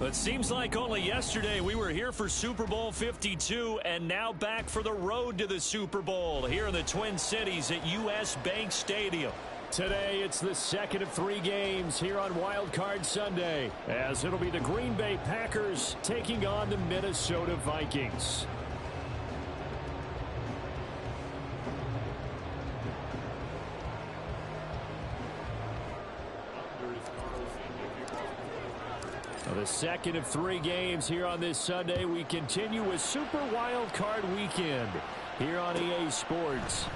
It seems like only yesterday we were here for Super Bowl 52 and now back for the road to the Super Bowl here in the Twin Cities at U.S. Bank Stadium. Today, it's the second of 3 games here on Wildcard Sunday, as it'll be the Green Bay Packers taking on the Minnesota Vikings. The second of 3 games here on this Sunday. We continue with Super Wildcard Weekend here on EA Sports.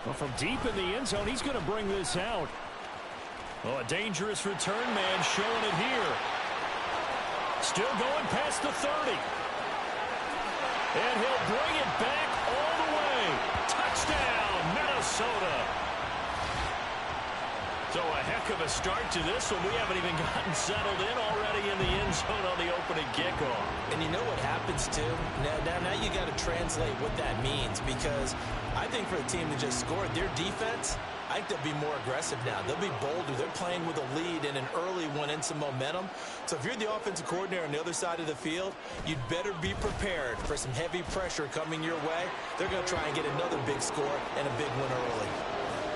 Well, from deep in the end zone, he's going to bring this out. Oh, a dangerous return man showing it here. Still going past the 30. And he'll bring it back all the way. Touchdown, Minnesota. So a heck of a start to this one. We haven't even gotten settled in already in the end zone on the opening kickoff. And you know what happens, too? Now you got to translate what that means, because I think for the team that just scored, their defense, I think they'll be more aggressive now. They'll be bolder. They're playing with a lead and an early one and some momentum. So if you're the offensive coordinator on the other side of the field, you'd better be prepared for some heavy pressure coming your way. They're going to try and get another big score and a big one early.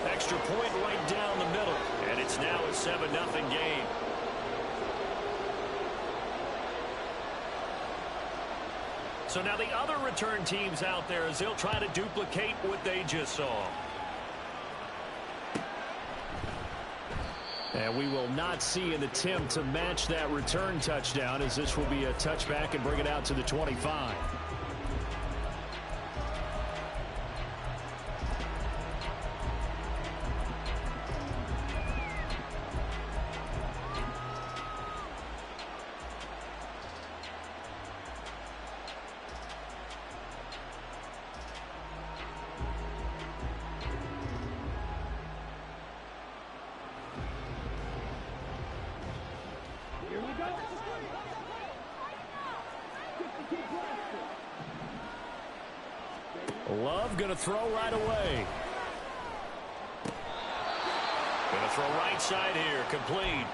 Extra point right down the middle. And it's now a 7-0 game. So now the other return teams out there as they'll try to duplicate what they just saw. And we will not see an attempt to match that return touchdown, as this will be a touchback and bring it out to the 25. Love going to throw right away. Going to throw right side here, complete.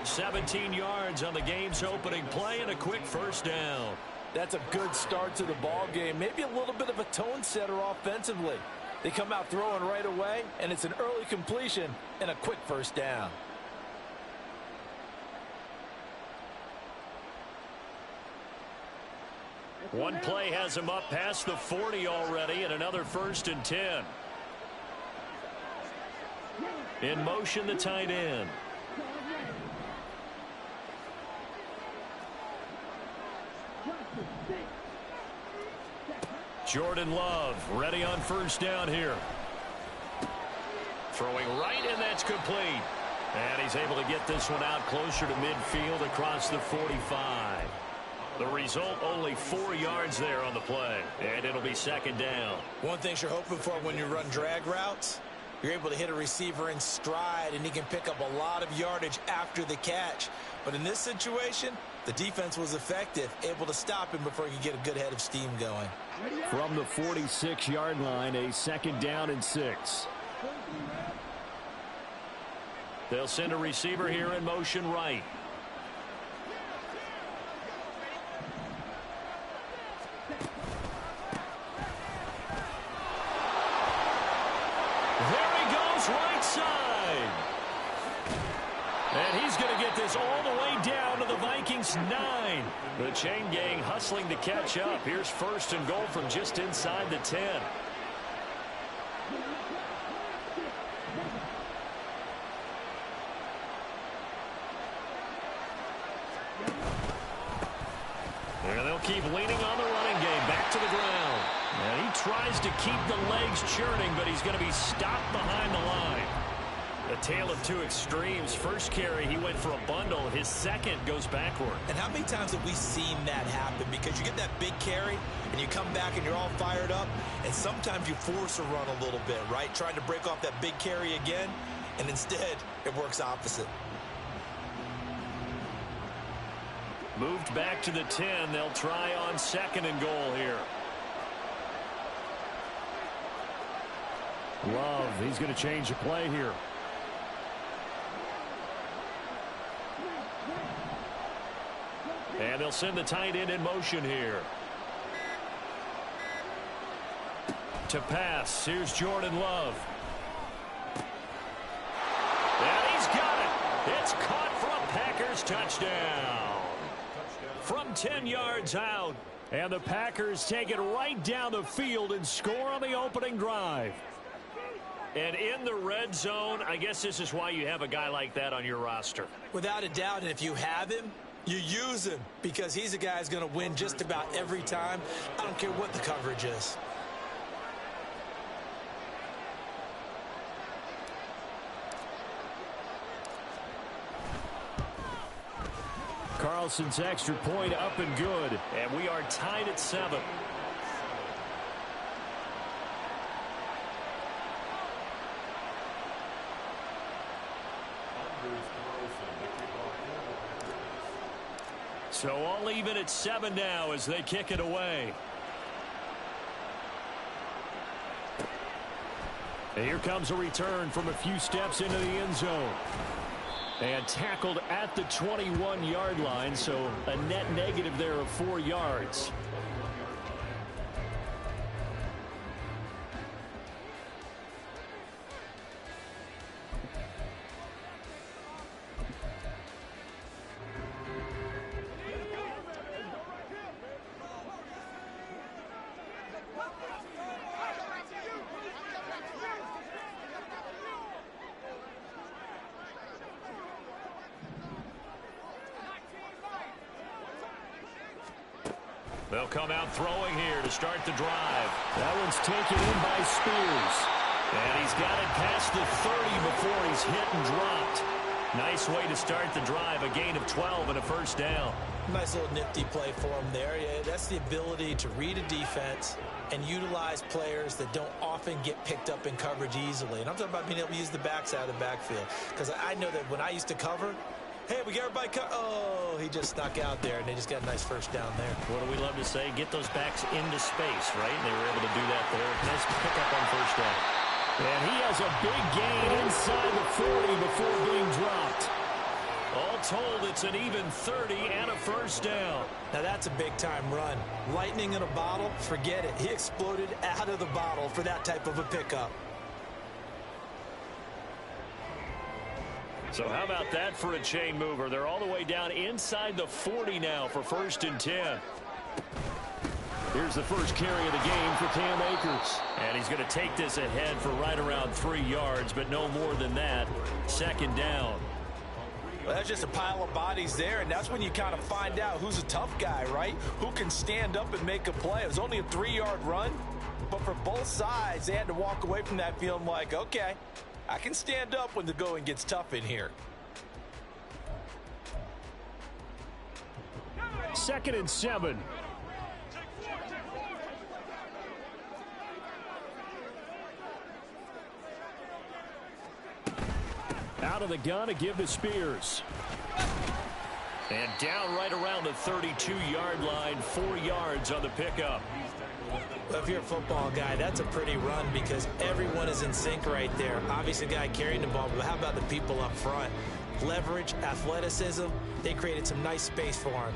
17 yards on the game's opening play and a quick first down. That's a good start to the ball game. Maybe a little bit of a tone setter offensively. They come out throwing right away, and it's an early completion and a quick first down. One play has him up past the 40 already, and another 1st and 10. In motion, the tight end. Jordan Love ready on first down here. Throwing right, and that's complete. And he's able to get this one out closer to midfield across the 45. The result, only 4 yards there on the play, and it'll be second down. One thing you're hoping for when you run drag routes, you're able to hit a receiver in stride, and he can pick up a lot of yardage after the catch. But in this situation, the defense was effective, able to stop him before he could get a good head of steam going. From the 46-yard line, a second down and 6. They'll send a receiver here in motion right. Right side. And he's going to get this all the way down to the Vikings 9. The chain gang hustling to catch up. Here's 1st and goal from just inside the 10. And they'll keep leaning on the running game. Back to the ground. And he tries to keep the legs churning, but he's going to be stopped behind the line. A tale of two extremes. First carry, he went for a bundle. His second goes backward. And how many times have we seen that happen? Because you get that big carry, and you come back and you're all fired up, and sometimes you force a run a little bit, right? Trying to break off that big carry again, and instead it works opposite. Moved back to the 10. They'll try on 2nd and goal here. Love, he's going to change the play here. And they'll send the tight end in motion here. To pass, here's Jordan Love. And he's got it. It's caught for a Packers touchdown. From 10 yards out. And the Packers take it right down the field and score on the opening drive. And in the red zone, I guess this is why you have a guy like that on your roster. Without a doubt, and if you have him, you use him because he's a guy who's going to win just about every time. I don't care what the coverage is. Carlson's extra point up and good. And we are tied at 7. So all even at 7 now as they kick it away. And here comes a return from a few steps into the end zone. And tackled at the 21-yard line, so a net negative there of 4 yards. They'll come out throwing here to start the drive. That one's taken in by Spears. And he's got it past the 30 before he's hit and dropped. Nice way to start the drive. A gain of 12 and a first down. Nice little nifty play for him there. Yeah, that's the ability to read a defense and utilize players that don't often get picked up in coverage easily. And I'm talking about being able to use the backside of the backfield. Because I know that when I used to cover, hey, we got everybody oh, he just snuck out there, and they just got a nice first down there. What do we love to say? Get those backs into space, right? And they were able to do that there. Nice pickup on first down. And he has a big gain inside the 40 before being dropped. All told, it's an even 30 and a first down. Now that's a big-time run. Lightning in a bottle, forget it. He exploded out of the bottle for that type of a pickup. So how about that for a chain mover? They're all the way down inside the 40 now for 1st and 10. Here's the first carry of the game for Cam Akers. And he's going to take this ahead for right around 3 yards, but no more than that. 2nd down. Well, that's just a pile of bodies there, and that's when you kind of find out who's a tough guy, right? Who can stand up and make a play. It was only a 3-yard run, but for both sides, they had to walk away from that feeling like, okay, I can stand up when the going gets tough in here. 2nd and 7. Out of the gun to give to Spears. And down right around the 32-yard line, 4 yards on the pickup. Well, if you're a football guy, that's a pretty run because everyone is in sync right there. Obviously, the guy carrying the ball, but how about the people up front? Leverage, athleticism, they created some nice space for him.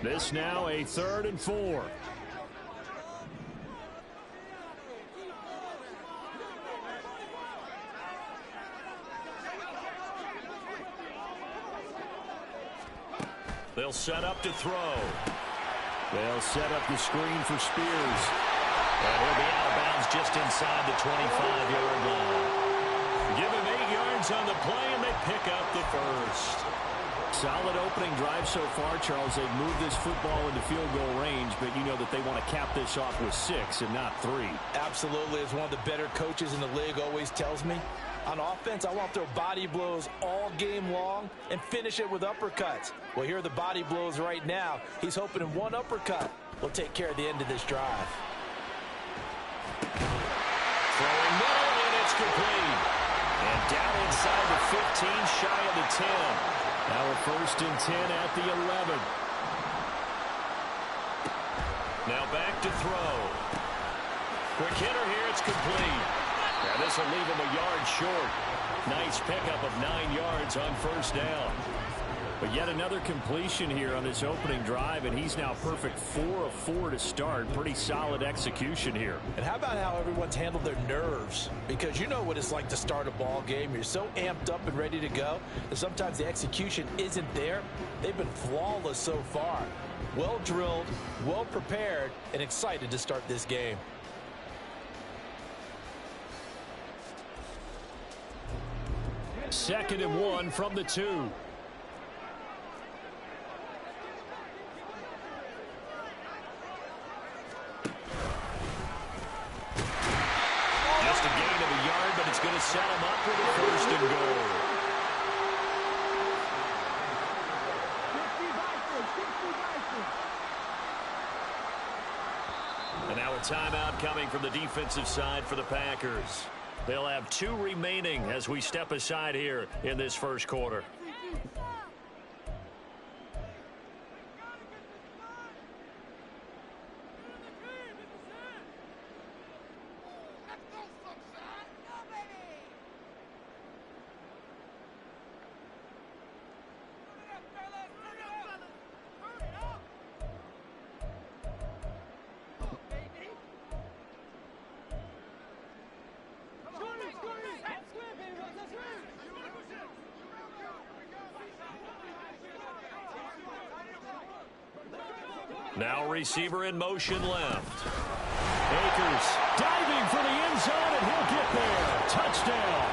This now a 3rd and 4. They'll set up to throw. They'll set up the screen for Spears. And he'll be out of bounds just inside the 25-yard line. Give him 8 yards on the play, and they pick up the first. Solid opening drive so far, Charles. They've moved this football into field goal range, but you know that they want to cap this off with 6 and not 3. Absolutely. As one of the better coaches in the league always tells me, on offense, I want to throw body blows all game long and finish it with uppercuts. Well, here are the body blows right now. He's hoping in one uppercut will take care of the end of this drive. Throwing middle, and it's complete. And down inside the 15, shy of the 10. Now a 1st and 10 at the 11. Now back to throw. Quick hitter here, it's complete. Now this will leave him a yard short. Nice pickup of 9 yards on first down. But yet another completion here on this opening drive, and he's now perfect 4 of 4 to start. Pretty solid execution here. And how about how everyone's handled their nerves? Because you know what it's like to start a ball game. You're so amped up and ready to go that sometimes the execution isn't there. They've been flawless so far. Well drilled, well prepared, and excited to start this game. Second and 1 from the 2. Going to set him up with a first and goal. And now a timeout coming from the defensive side for the Packers. They'll have 2 remaining as we step aside here in this first quarter. Now receiver in motion left. Akers diving for the end zone, and he'll get there. Touchdown.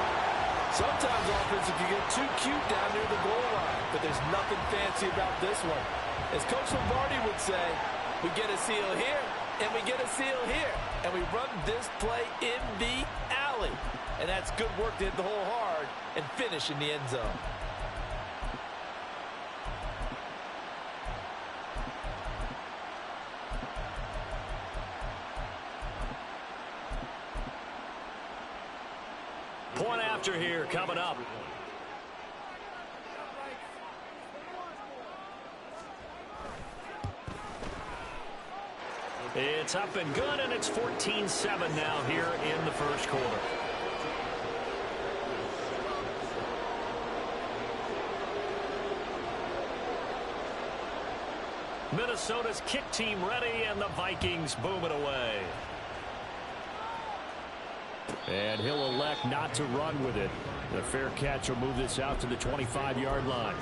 Sometimes offense, you get too cute down near the goal line, but there's nothing fancy about this one. As Coach Lombardi would say, we get a seal here, and we get a seal here, and we run this play in the alley. And that's good work to hit the hole hard and finish in the end zone. Point after here coming up. It's up and good, and it's 14-7 now here in the first quarter. Minnesota's kick team ready, and the Vikings boom it away. And he'll elect not to run with it. The fair catch will move this out to the 25-yard line.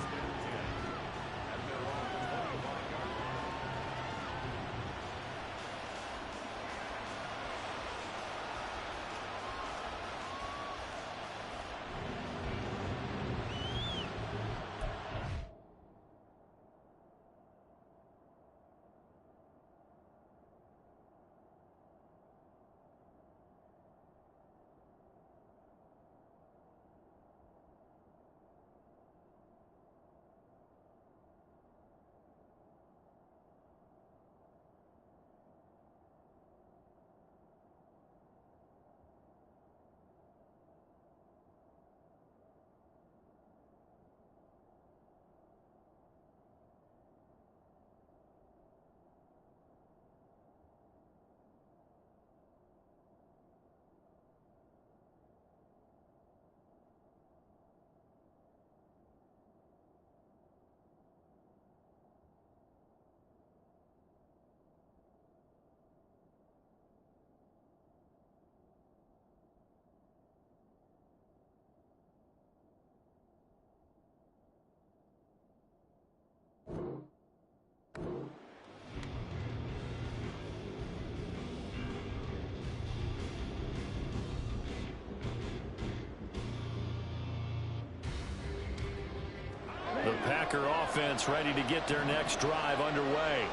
The Packer offense ready to get their next drive underway.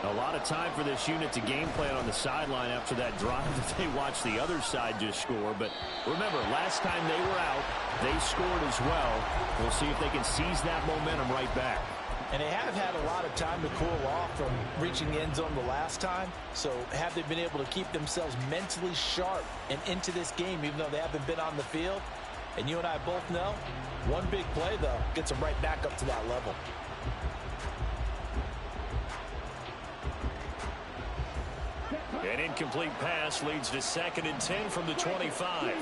A lot of time for this unit to game plan on the sideline after that drive that they watched the other side just score. But remember, last time they were out, they scored as well. We'll see if they can seize that momentum right back. And they have had a lot of time to cool off from reaching the end zone the last time. So have they been able to keep themselves mentally sharp and into this game, even though they haven't been on the field? And you and I both know, one big play, though, gets them right back up to that level. An incomplete pass leads to 2nd and 10 from the 25.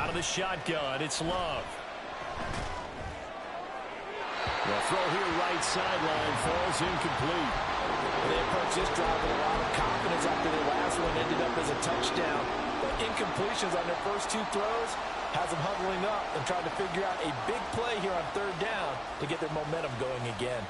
Out of the shotgun, it's Love. The throw here right sideline falls incomplete. They approached this drive with a lot of confidence after their last one ended up as a touchdown. But incompletions on their first two throws has them huddling up and trying to figure out a big play here on third down to get their momentum going again.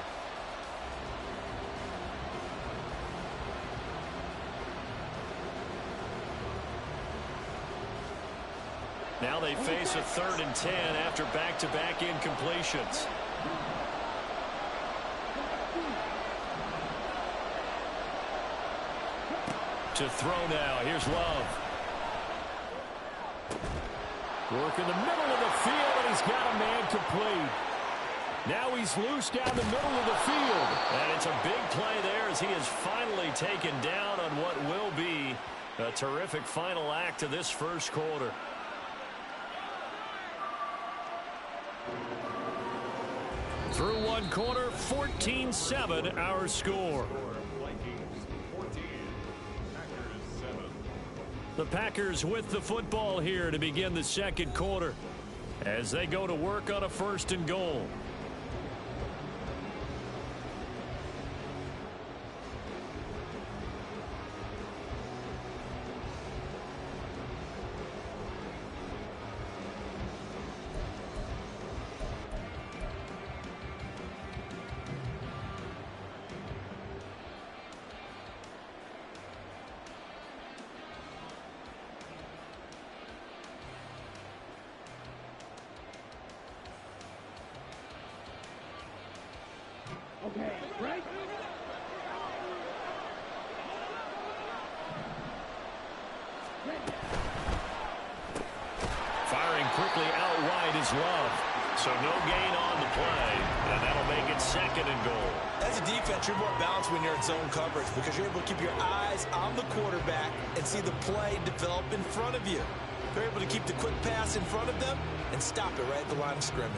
Now they face a 3rd and 10 after back-to-back incompletions. To throw now. Here's Love. Work in the middle of the field, and he's got a man complete. Now he's loose down the middle of the field. And it's a big play there as he is finally taken down on what will be a terrific final act of this first quarter. Through one quarter, 14-7 our score. The Packers with the football here to begin the second quarter as they go to work on a 1st and goal. Firing quickly out wide is Love. So no gain on the play, and that'll make it 2nd and goal. As a defense, you're more balanced when you're in zone coverage because you're able to keep your eyes on the quarterback and see the play develop in front of you. You're able to keep the quick pass in front of them and stop it right at the line of scrimmage.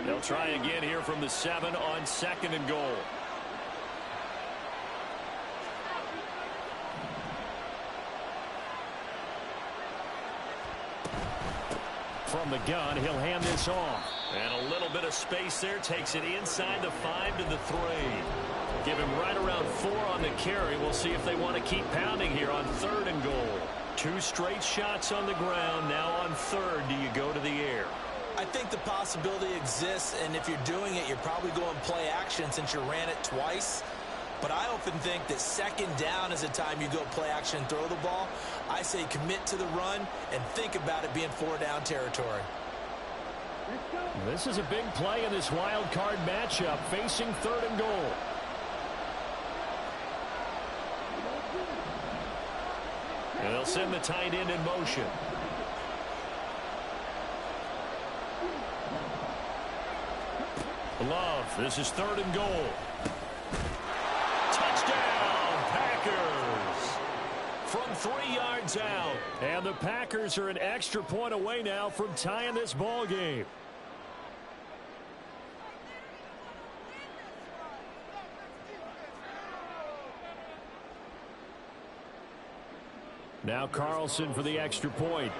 They'll try again here from the 7 on 2nd and goal. From the gun, he'll hand this off. And a little bit of space there. Takes it inside the 5 to the 3. Give him right around 4 on the carry. We'll see if they want to keep pounding here on 3rd and goal. 2 straight shots on the ground. Now on 3rd, do you go to the air? I think the possibility exists, and if you're doing it, you're probably going play action since you ran it twice. But I often think that 2nd down is the time you go play action and throw the ball. I say commit to the run and think about it being 4-down territory. This is a big play in this wild card matchup, facing 3rd and goal. And they'll send the tight end in motion. Love, this is 3rd and goal. Touchdown, Packers. From 3 yards out. And the Packers are an extra point away now from tying this ball game. Now Carlson for the extra point.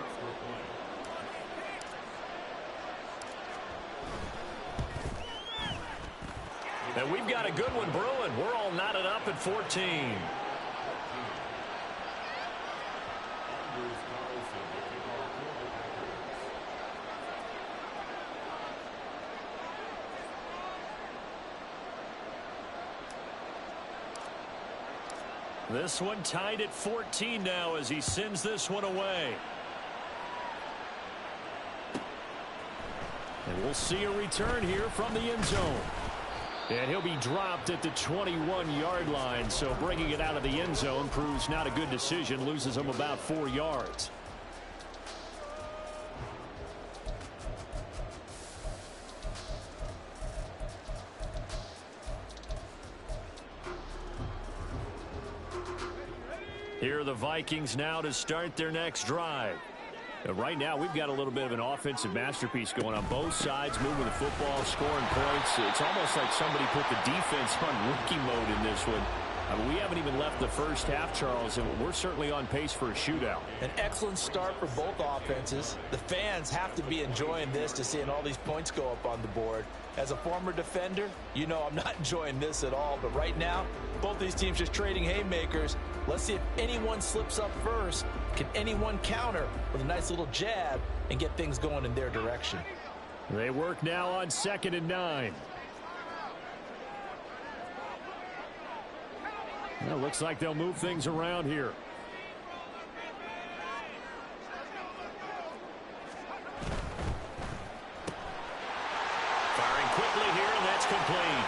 And we've got a good one brewing. We're all knotted up at 14. This one tied at 14 now as he sends this one away. And we'll see a return here from the end zone. And he'll be dropped at the 21-yard line, so bringing it out of the end zone proves not a good decision, loses him about 4 yards. Here are the Vikings now to start their next drive. Right now, we've got a little bit of an offensive masterpiece going on both sides, moving the football, scoring points. It's almost like somebody put the defense on rookie mode in this one. I mean, we haven't even left the first half, Charles, and we're certainly on pace for a shootout. An excellent start for both offenses. The fans have to be enjoying this to seeing all these points go up on the board. As a former defender, you know I'm not enjoying this at all. But right now, both these teams just trading haymakers. Let's see if anyone slips up first. Can anyone counter with a nice little jab and get things going in their direction? They work now on 2nd and 9. Well, looks like they'll move things around here. Firing quickly here, and that's complete.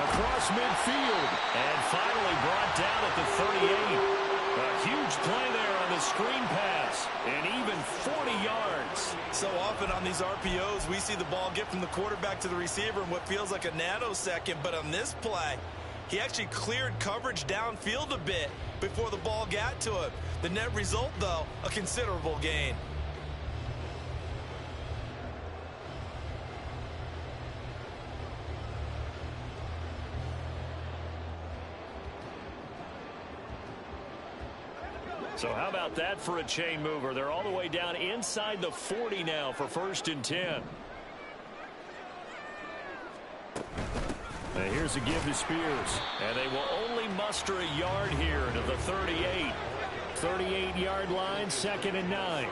Across midfield. And finally brought down at the 38. A huge play there on the screen pass. And even 40 yards. So often on these RPOs, we see the ball get from the quarterback to the receiver in what feels like a nanosecond. But on this play, he actually cleared coverage downfield a bit before the ball got to him. The net result, though, a considerable gain. So how about that for a chain mover? They're all the way down inside the 40 now for 1st and 10. And here's a give to Spears. And they will only muster a yard here to the 38. 38-yard line, 2nd and 9.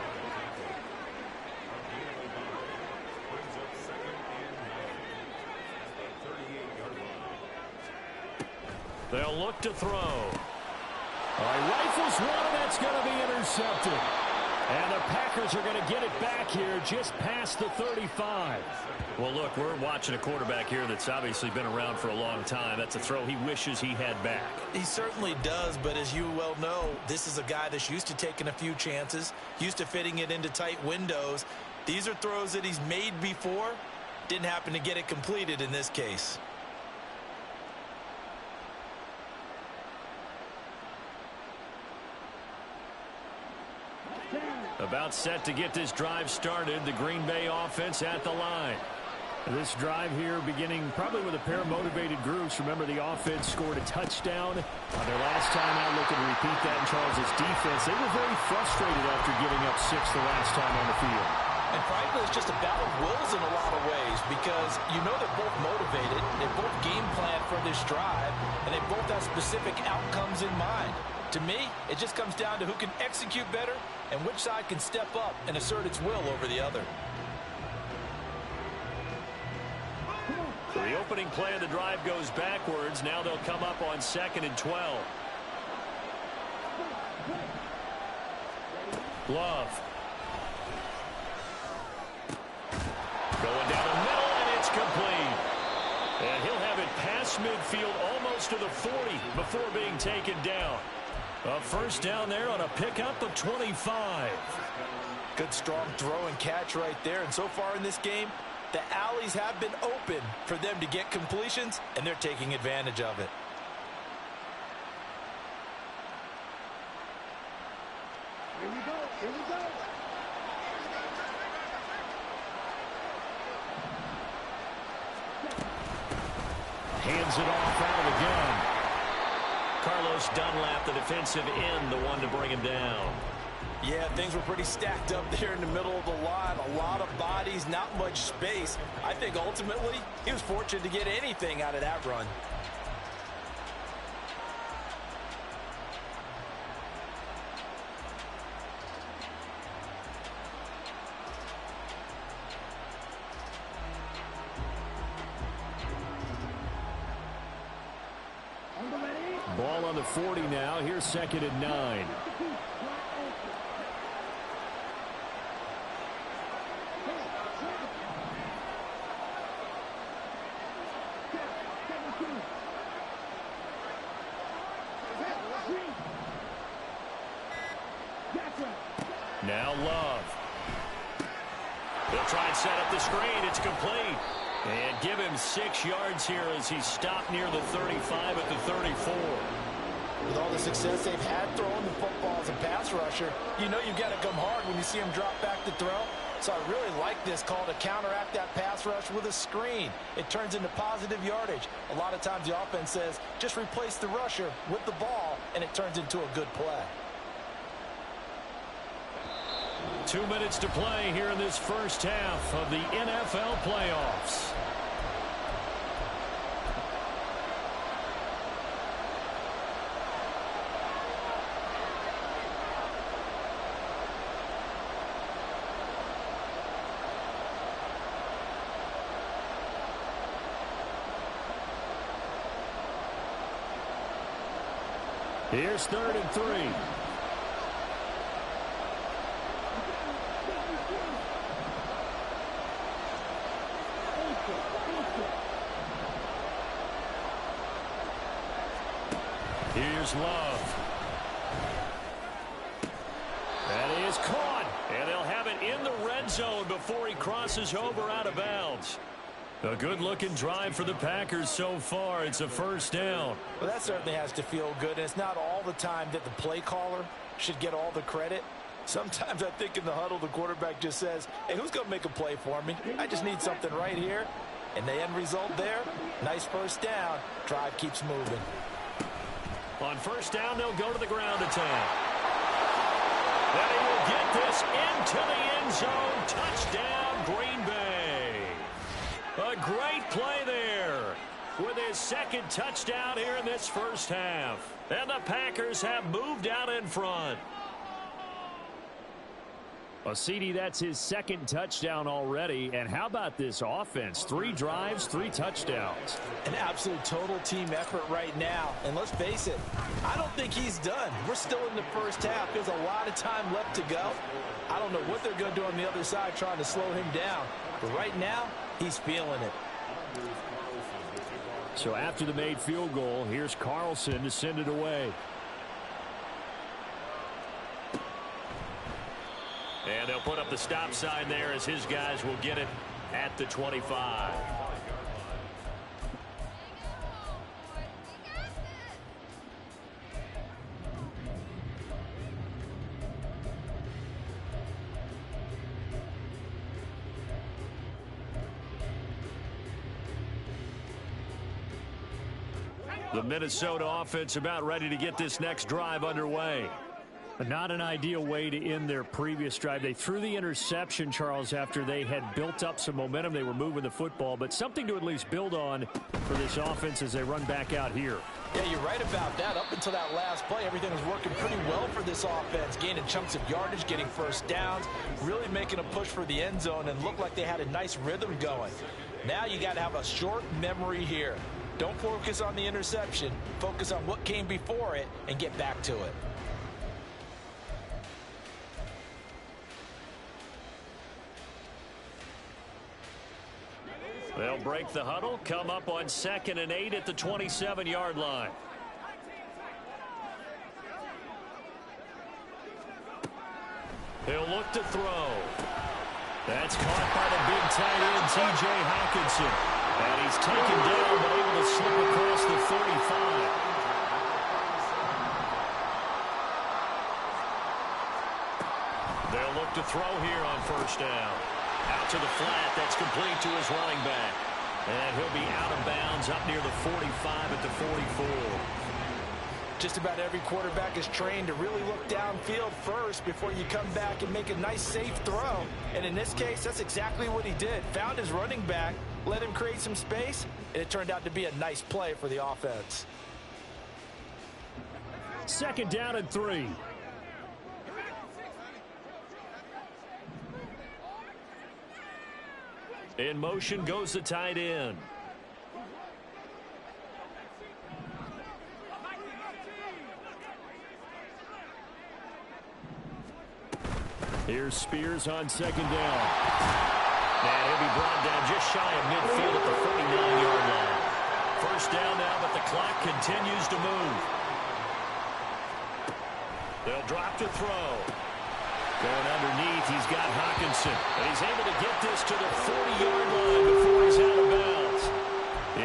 They'll look to throw. All right, rifles one, and that's going to be intercepted. And the Packers are going to get it back here just past the 35. Well, look, we're watching a quarterback here that's obviously been around for a long time. That's a throw he wishes he had back. He certainly does, but as you well know, this is a guy that's used to taking a few chances, used to fitting it into tight windows. These are throws that he's made before. Didn't happen to get it completed in this case. About set to get this drive started. The Green Bay offense at the line. This drive here beginning probably with a pair of motivated groups. Remember, the offense scored a touchdown on their last time out. Looking to repeat that in Charles' defense. They were very frustrated after giving up 6 the last time on the field. And frankly, it's just a battle of wills in a lot of ways because you know they're both motivated. They both game plan for this drive, and they both have specific outcomes in mind. To me, it just comes down to who can execute better and which side can step up and assert its will over the other. So the opening play of the drive goes backwards. Now they'll come up on 2nd and 12. Love. Going down the middle, and it's complete. And he'll have it past midfield almost to the 40 before being taken down. A first down there on a pickup of 25. Good strong throw and catch right there. And so far in this game, the alleys have been open for them to get completions, and they're taking advantage of it. Here we go. Here we go. Hands it off out of the gun. Carlos Dunlap, the defensive end, the one to bring him down. Yeah, things were pretty stacked up there in the middle of the line. A lot of bodies, not much space. I think ultimately he was fortunate to get anything out of that run. Ball on the 40 now. Here's 2nd and 9. Now Love. They'll try and set up the screen. It's complete. And give him 6 yards here as he's stopped near the 35 at the 34. With all the success they've had throwing the football as a pass rusher, you know you've got to come hard when you see him drop back to throw. So I really like this call to counteract that pass rush with a screen. It turns into positive yardage. A lot of times the offense says, just replace the rusher with the ball, and it turns into a good play. 2 minutes to play here in this first half of the NFL playoffs. Here's 3rd and 3. Here's Love. That is caught. And they'll have it in the red zone before he crosses over out of bounds. A good-looking drive for the Packers so far. It's a first down. Well, that certainly has to feel good. And it's not all the time that the play caller should get all the credit. Sometimes I think in the huddle, the quarterback just says, hey, who's going to make a play for me? I just need something right here. And the end result there, nice first down. Drive keeps moving. On first down, they'll go to the ground attack. Then he will get this into the end zone. Touchdown, Green Bay. A great play there with his second touchdown here in this first half. And the Packers have moved out in front. Well, CD, that's his second touchdown already. And how about this offense? 3 drives, 3 touchdowns. An absolute total team effort right now. And let's face it, I don't think he's done. We're still in the first half. There's a lot of time left to go. I don't know what they're going to do on the other side trying to slow him down. But right now, he's feeling it. So after the made field goal, here's Carlson to send it away. And they'll put up the stop sign there as his guys will get it at the 25. The Minnesota offense about ready to get this next drive underway. Not an ideal way to end their previous drive. They threw the interception, Charles, after they had built up some momentum. They were moving the football, but something to at least build on for this offense as they run back out here. Yeah, you're right about that. Up until that last play, everything was working pretty well for this offense, gaining chunks of yardage, getting first downs, really making a push for the end zone, and looked like they had a nice rhythm going. Now you got to have a short memory here. Don't focus on the interception. Focus on what came before it and get back to it. They'll break the huddle, come up on 2nd and 8 at the 27-yard line. He'll look to throw. That's caught by the big tight end, T.J. Hawkinson. And he's taken down, but able to slip across the 35. They'll look to throw here on first down. Out to the flat. That's complete to his running back. And he'll be out of bounds up near the 45 at the 44. Just about every quarterback is trained to really look downfield first before you come back and make a nice, safe throw. And in this case, that's exactly what he did. Found his running back, let him create some space, and it turned out to be a nice play for the offense. 2nd down and 3. In motion goes the tight end. Here's Spears on 2nd down. And he'll be brought down just shy of midfield at the 49-yard line. First down now, but the clock continues to move. They'll drop to throw. Going underneath, he's got Hawkinson. And he's able to get this to the 40-yard line before he's out of bounds.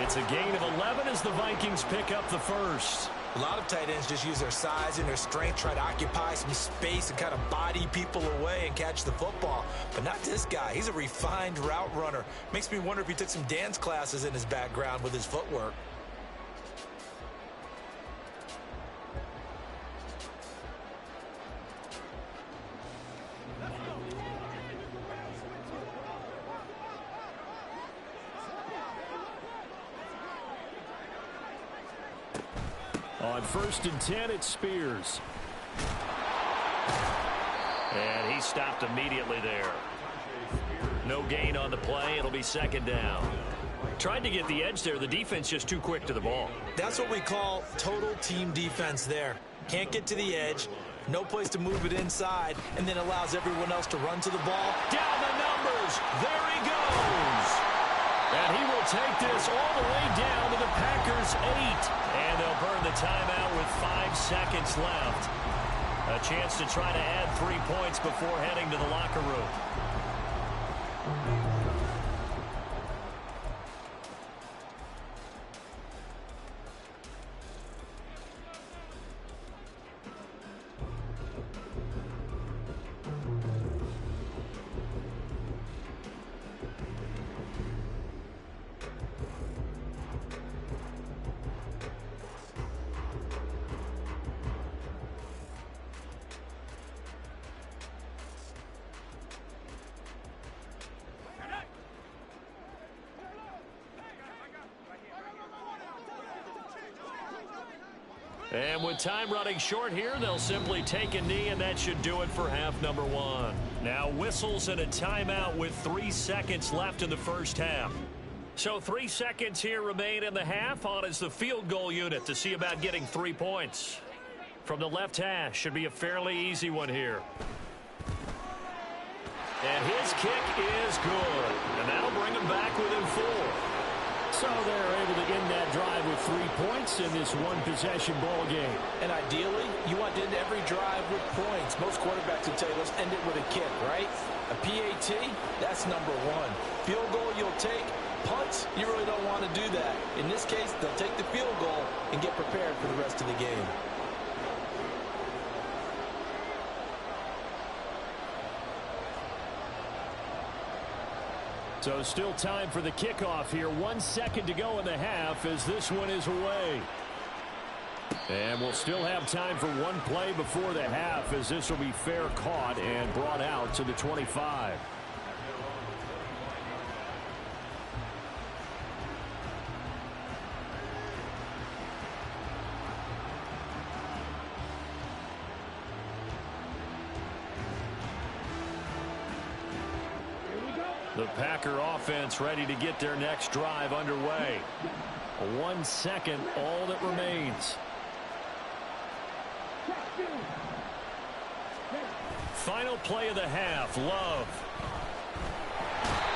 It's It's a gain of 11 as the Vikings pick up the first. A lot of tight ends just use their size and their strength, try to occupy some space and kind of body people away and catch the football. But not this guy. He's a refined route runner. Makes me wonder if he took some dance classes in his background with his footwork. On 1st and 10, it's Spears. And he stopped immediately there. No gain on the play. It'll be 2nd down. Tried to get the edge there. The defense just too quick to the ball. That's what we call total team defense there. Can't get to the edge. No place to move it inside. And then allows everyone else to run to the ball. Down the numbers. There he goes. And he will take this all the way down to the Packers' 8. And they'll burn the timeout with 5 seconds left. A chance to try to add 3 points before heading to the locker room. And with time running short here, they'll simply take a knee, and that should do it for half number 1. Now whistles and a timeout with 3 seconds left in the first half. So 3 seconds here remain in the half. On is the field goal unit to see about getting 3 points. From the left hash, should be a fairly easy one here. And his kick is good. And that'll bring him back within 4. So they're able to end that drive with 3 points in this one-possession ball game. And ideally, you want to end every drive with points. Most quarterbacks would tell you, let's end it with a kick, right? A PAT, that's number 1. Field goal you'll take. Punts, you really don't want to do that. In this case, they'll take the field goal and get prepared for the rest of the game. So still time for the kickoff here. 1 second to go in the half as this one is away. And we'll still have time for one play before the half as this will be fair caught and brought out to the 25. The Packer offense ready to get their next drive underway. 1 second, all that remains. Final play of the half, Love.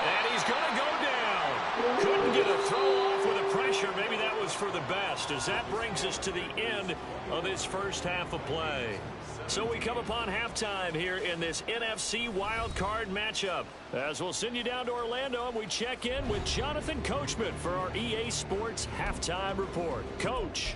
And he's going to go down. Couldn't get a throw off with the pressure. Maybe that was for the best, as that brings us to the end of this first half of play. So we come upon halftime here in this NFC Wildcard matchup. As we'll send you down to Orlando, and we check in with Jonathan Coachman for our EA Sports Halftime Report. Coach.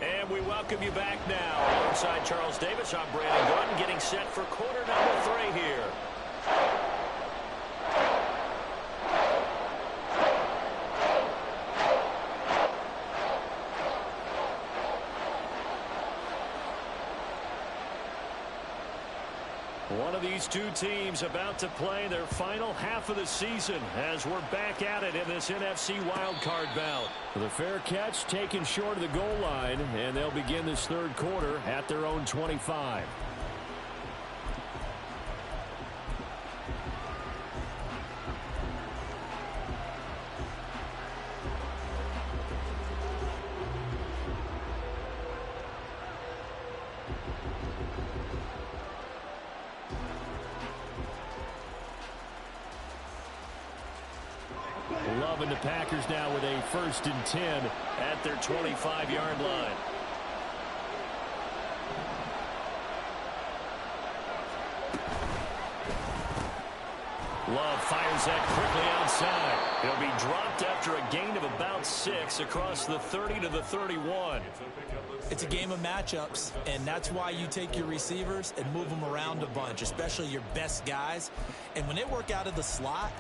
And we welcome you back now. Alongside Charles Davis, I'm Brandon Gordon, getting set for quarter number 3 here. One of these two teams about to play their final half of the season as we're back at it in this NFC wildcard bout. The fair catch taken short of the goal line, and they'll begin this third quarter at their own 25. Love and the Packers now with a 1st and 10 at their 25-yard line. Love fires that quickly outside. He'll be dropped after a gain of about 6 across the 30 to the 31. It's a game of matchups, and that's why you take your receivers and move them around a bunch, especially your best guys. And when they work out of the slot,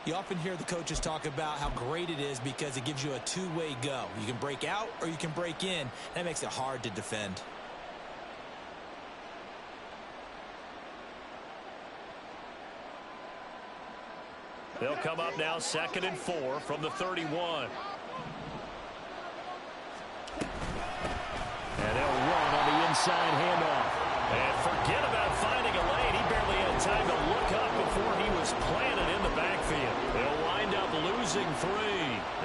you often hear the coaches talk about how great it is because it gives you a two-way go. You can break out or you can break in. That makes it hard to defend. They'll come up now 2nd and 4 from the 31. And they'll run on the inside handoff. And forget about finding a lane. He barely had time to look up before he was planted in the backfield. They'll wind up losing 3.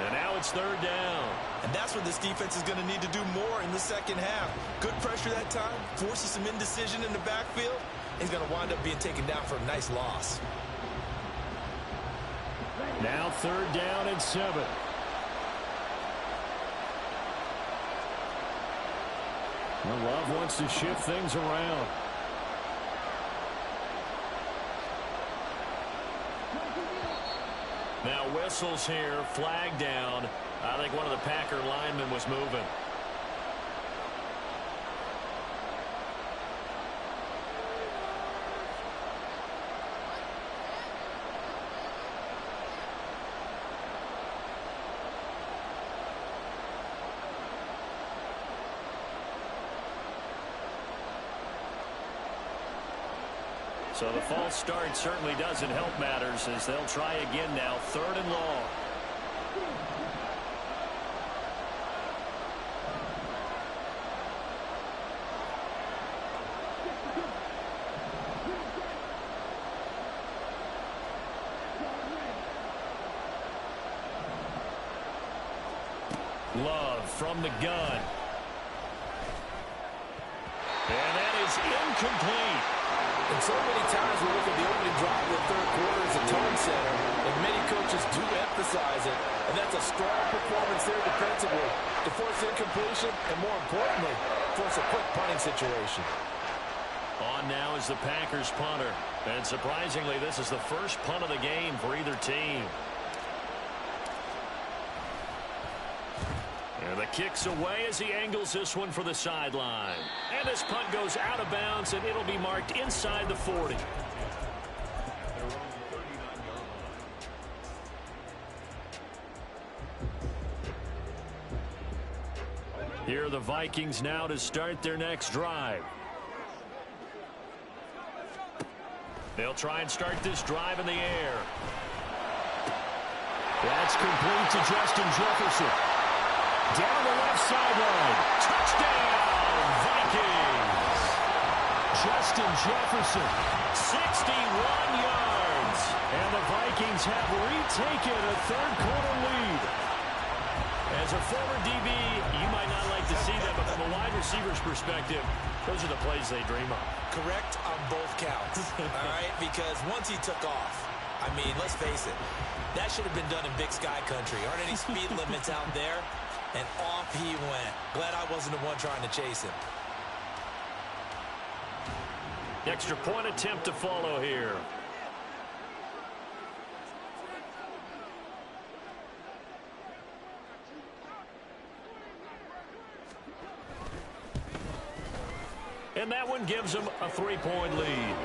And now it's 3rd down. And that's where this defense is going to need to do more in the second half. Good pressure that time, forces some indecision in the backfield. He's going to wind up being taken down for a nice loss. Now 3rd down and 7. Well, Love wants to shift things around. Now whistles here, flag down. I think one of the Packer linemen was moving. So the false start certainly doesn't help matters as they'll try again now, 3rd and long. Love from the gun. And that is incomplete. And so many times we look at the opening drive of the 3rd quarter as a tone setter, and many coaches do emphasize it. And that's a strong performance there defensively to force incompletion and, more importantly, force a quick punting situation. On now is the Packers punter. And surprisingly, this is the first punt of the game for either team. And the kick's away as he angles this one for the sideline. And this punt goes out of bounds, and it'll be marked inside the 40. Here are the Vikings now to start their next drive. They'll try and start this drive in the air. That's complete to Justin Jefferson. Down the left sideline. Touchdown, Vikings. Justin Jefferson. 61 yards. And the Vikings have retaken a 3rd quarter lead. As a former DB, you might not like to see that, but from a wide receiver's perspective, those are the plays they dream of. Correct on both counts, all right? Because once he took off, I mean, let's face it, that should have been done in Big Sky Country. Aren't any speed limits out there? And off he went. Glad I wasn't the one trying to chase him. Extra point attempt to follow here. And that one gives them a 3-point lead.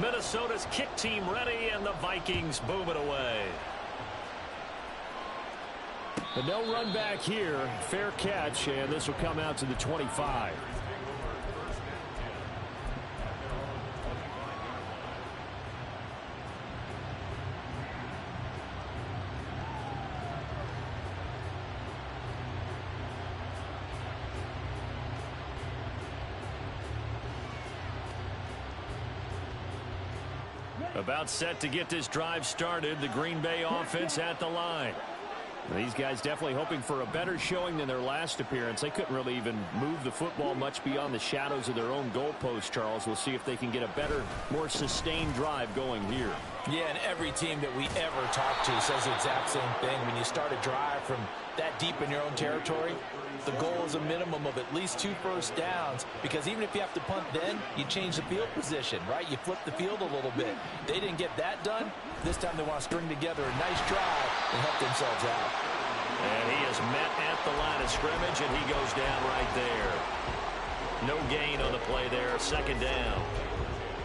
Minnesota's kick team ready, and the Vikings boom it away. But no run back here. Fair catch, and this will come out to the 25. About set to get this drive started. The Green Bay offense at the line. These guys definitely hoping for a better showing than their last appearance. They couldn't really even move the football much beyond the shadows of their own goalpost, Charles. We'll see if they can get a better, more sustained drive going here. Yeah, and every team that we ever talk to says the exact same thing. When you start a drive from that deep in your own territory, the goal is a minimum of at least 2 first downs, because even if you have to punt then, you change the field position, right? You flip the field a little bit. They didn't get that done. This time they want to string together a nice drive and help themselves out. And he is met at the line of scrimmage, and he goes down right there. No gain on the play there. Second down.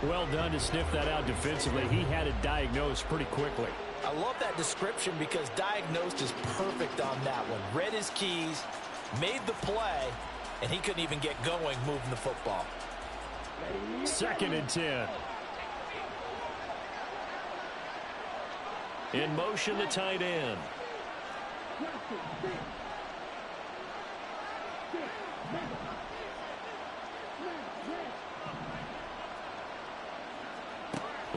Well done to sniff that out defensively. He had it diagnosed pretty quickly. I love that description because diagnosed is perfect on that one. Read his keys, made the play, and he couldn't even get going moving the football. 2nd and 10. In motion, the tight end.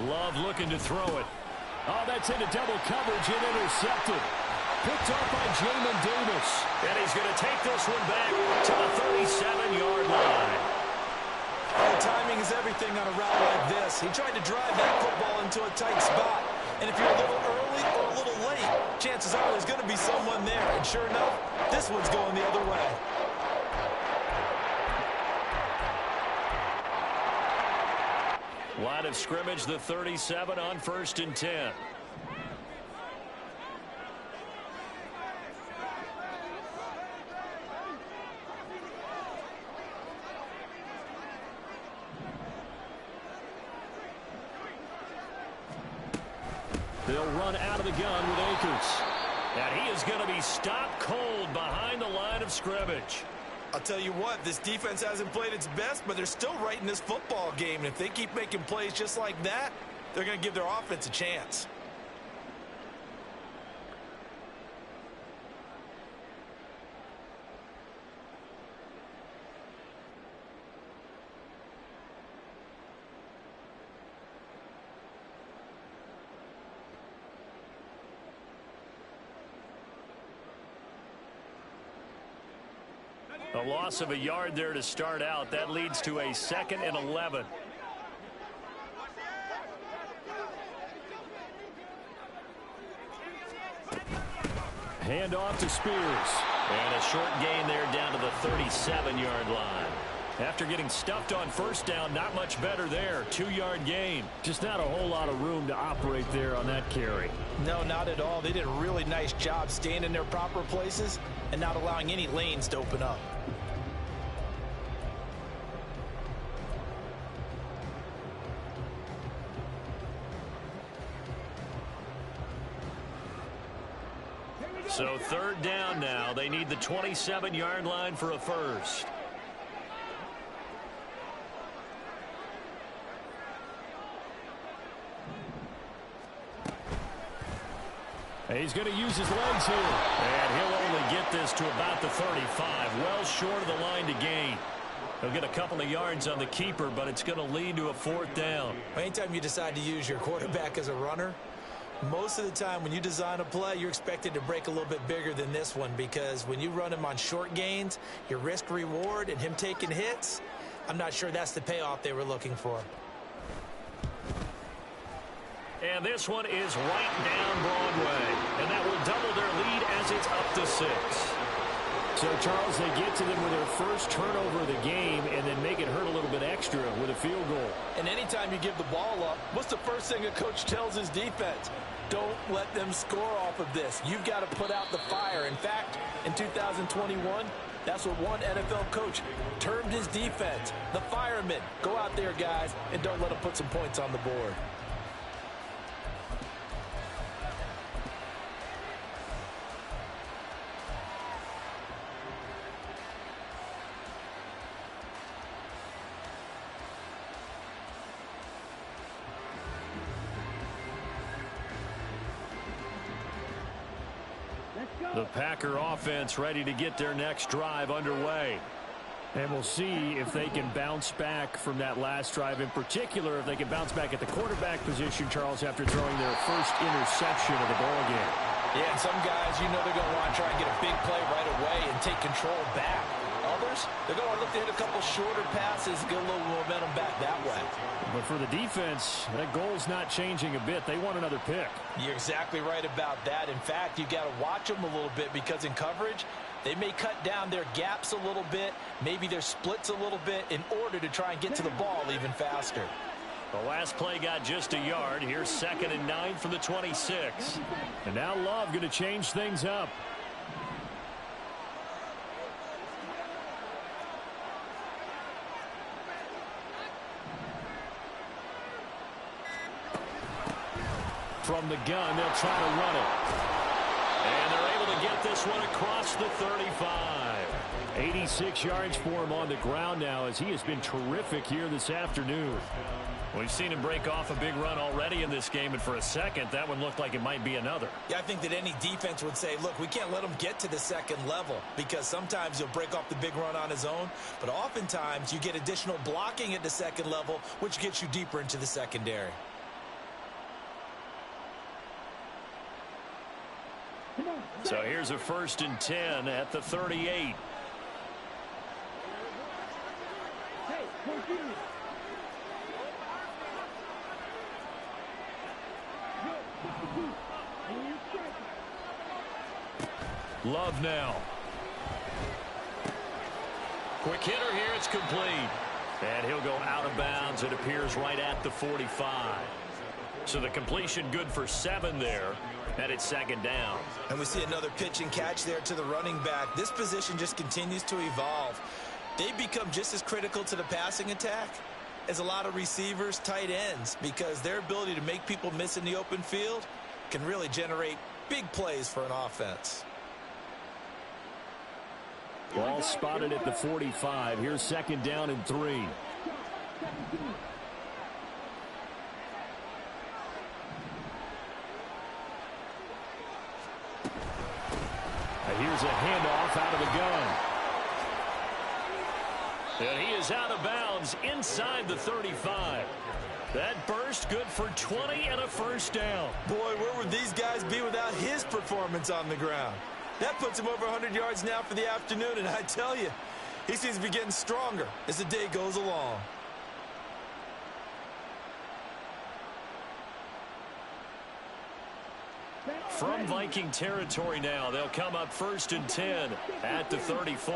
Love looking to throw it. Oh, that's into double coverage and intercepted. Picked off by Jamin Davis. And he's going to take this one back to the 37-yard line. The timing is everything on a route like this. He tried to drive that football into a tight spot. And if you're a little early or a little late, chances are there's going to be someone there. And sure enough, this one's going the other way. Line of scrimmage, the 37 on 1st and 10. They'll run out of the gun with Akers. And he is going to be stopped cold behind the line of scrimmage. I'll tell you what, this defense hasn't played its best, but they're still right in this football game. And if they keep making plays just like that, they're going to give their offense a chance. A loss of a yard there to start out. That leads to a 2nd and 11. Hand off to Spears. And a short gain there down to the 37-yard line. After getting stuffed on 1st down, not much better there. 2-yard gain. Just not a whole lot of room to operate there on that carry. No, not at all. They did a really nice job staying in their proper places and not allowing any lanes to open up. So 3rd down now. They need the 27-yard line for a first. He's going to use his legs here. And he'll only get this to about the 35. Well short of the line to gain. He'll get a couple of yards on the keeper, but it's going to lead to a 4th down. Anytime you decide to use your quarterback as a runner, most of the time when you design a play, you're expected to break a little bit bigger than this one, because when you run him on short gains, your risk reward and him taking hits, I'm not sure that's the payoff they were looking for. And this one is right down Broadway. And that will double their lead as it's up to 6. So, Charles, they get to them with their first turnover of the game and then make it hurt a little bit extra with a field goal. And anytime you give the ball up, what's the first thing a coach tells his defense? Don't let them score off of this. You've got to put out the fire. In fact, in 2021, that's what one NFL coach termed his defense, the firemen. Go out there, guys, and don't let them put some points on the board. The Packer offense ready to get their next drive underway. And we'll see if they can bounce back from that last drive. In particular, if they can bounce back at the quarterback position, Charles, after throwing their first interception of the ball game. Yeah, and some guys, you know they're going to want to try and get a big play right away and take control back. Others, they're going to look to hit a couple shorter passes, get a little momentum back that way. But for the defense, that goal's not changing a bit. They want another pick. You're exactly right about that. In fact, you've got to watch them a little bit because in coverage, they may cut down their gaps a little bit, maybe their splits a little bit in order to try and get to the ball even faster. The last play got just a yard. Here's 2nd and 9 from the 26. And now Love going to change things up. From the gun, they'll try to run it. And they're able to get this one across the 35. 86 yards for him on the ground now as he has been terrific here this afternoon. We've seen him break off a big run already in this game, and for a second, that one looked like it might be another. Yeah, I think that any defense would say, look, we can't let him get to the second level because sometimes he'll break off the big run on his own, but oftentimes you get additional blocking at the second level, which gets you deeper into the secondary. So here's a 1st and 10 at the 38. Love now. Quick hitter here. It's complete. And he'll go out of bounds. It appears right at the 45. So the completion good for 7 there. And it's 2nd down. And we see another pitch and catch there to the running back. This position just continues to evolve. They become just as critical to the passing attack as a lot of receivers, tight ends, because their ability to make people miss in the open field can really generate big plays for an offense. Ball spotted at the 45. Here's 2nd down and 3. Here's a handoff out of the gun. And he is out of bounds inside the 35. That burst good for 20 and a 1st down. Boy, where would these guys be without his performance on the ground? That puts him over 100 yards now for the afternoon, and I tell you, he seems to be getting stronger as the day goes along. From Viking territory now, they'll come up 1st and 10 at the 34.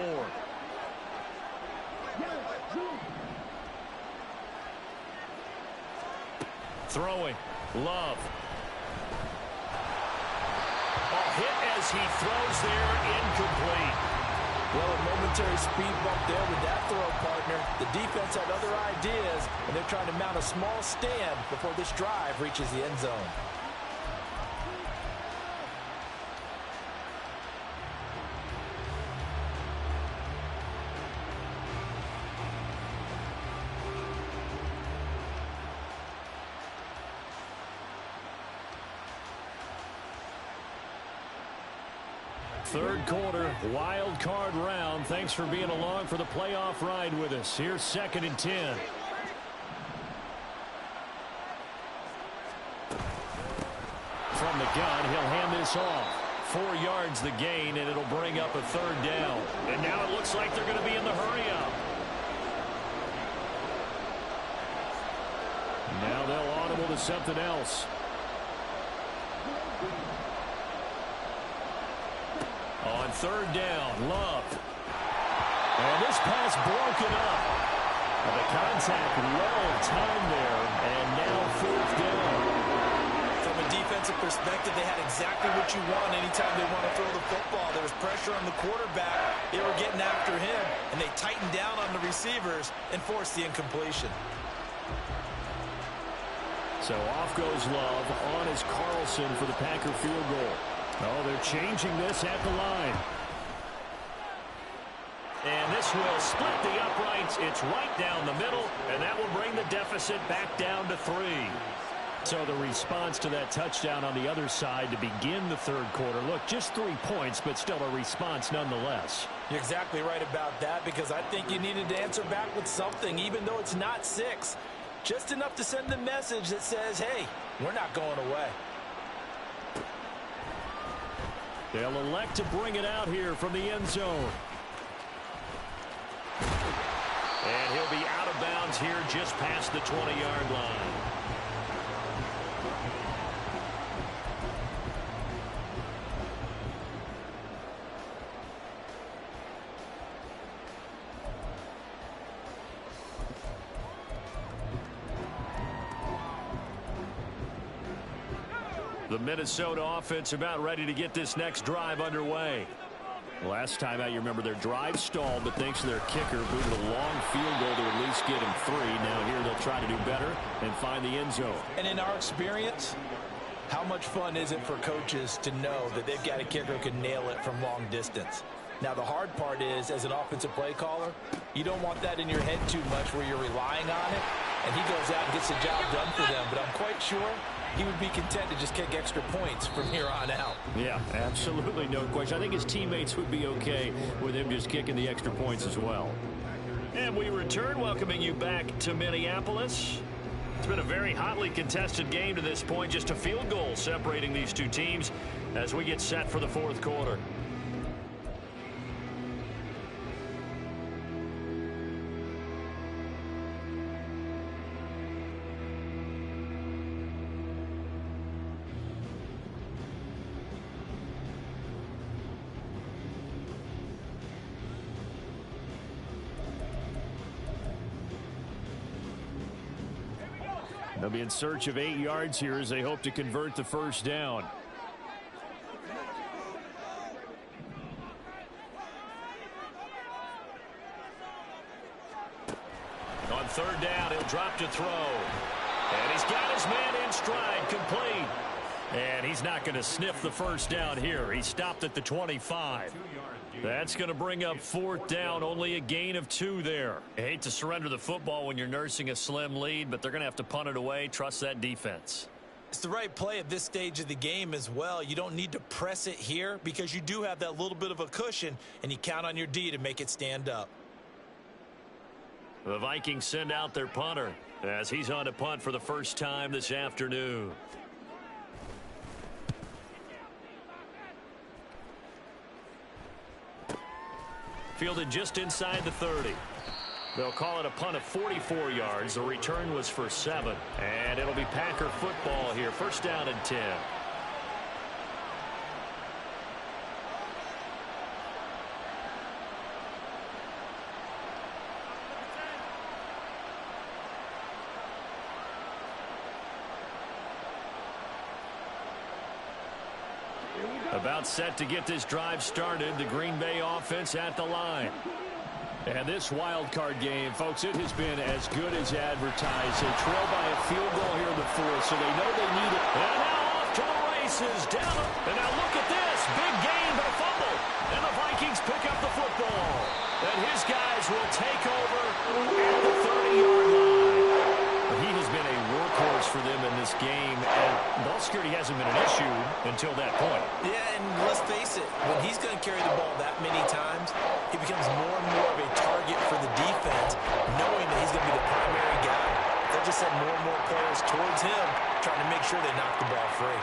Throwing. Love. A hit as he throws there, incomplete. Well, a momentary speed bump there with that throw, partner. The defense had other ideas, and they're trying to mount a small stand before this drive reaches the end zone. Third quarter, wild card round. Thanks for being along for the playoff ride with us. Here's 2nd and 10. From the gun, he'll hand this off. 4 yards the gain, and it'll bring up a 3rd down. And now it looks like they're going to be in the hurry-up. Now they'll audible to something else. On 3rd down, Love. And this pass broken up. And the contact well timed there, and now 4th down. From a defensive perspective, they had exactly what you want anytime they want to throw the football. There was pressure on the quarterback. They were getting after him, and they tightened down on the receivers and forced the incompletion. So off goes Love. On is Carlson for the Packer field goal. Oh, they're changing this at the line. And this will split the uprights. It's right down the middle, and that will bring the deficit back down to 3. So the response to that touchdown on the other side to begin the third quarter. Look, just 3 points, but still a response nonetheless. You're exactly right about that, because I think you needed to answer back with something, even though it's not 6. Just enough to send the message that says, hey, we're not going away. They'll elect to bring it out here from the end zone. And he'll be out of bounds here just past the 20-yard line. The Minnesota offense about ready to get this next drive underway. Last time out, you remember their drive stalled, but thanks to their kicker, booted a long field goal to at least get him 3. Now here they'll try to do better and find the end zone. And in our experience, how much fun is it for coaches to know that they've got a kicker who can nail it from long distance? Now, the hard part is, as an offensive play caller, you don't want that in your head too much where you're relying on it, and he goes out and gets the job done for them. But I'm quite sure he would be content to just kick extra points from here on out. Yeah, absolutely no question. I think his teammates would be okay with him just kicking the extra points as well. And we return, welcoming you back to Minneapolis. It's been a very hotly contested game to this point. Just a field goal separating these two teams as we get set for the fourth quarter. They'll be in search of 8 yards here as they hope to convert the first down. On third down, he'll drop to throw. And he's got his man in stride, complete. And he's not going to sniff the first down here. He stopped at the 25. That's going to bring up fourth down, only a gain of 2 there. I hate to surrender the football when you're nursing a slim lead, but they're going to have to punt it away. Trust that defense. It's the right play at this stage of the game as well. You don't need to press it here because you do have that little bit of a cushion, and you count on your D to make it stand up. The Vikings send out their punter as he's on to punt for the first time this afternoon. Fielded just inside the 30. They'll call it a punt of 44 yards. The return was for 7. And it'll be Packer football here. First down and 10. About set to get this drive started. The Green Bay offense at the line. And this wild card game, folks, it has been as good as advertised. They trail by a field goal here in the fourth, so they know they need it. And now off to the races. Down. And now look at this. Big gain, but a fumble. And the Vikings pick up the football. And his guys will take over at the 30-yard line. He has been a workhorse for them in this game, and ball security hasn't been an issue until that point. Yeah, and let's face it, when he's going to carry the ball that many times, he becomes more and more of a target for the defense, knowing that he's going to be the primary guy. They'll just send more and more players towards him, trying to make sure they knock the ball free.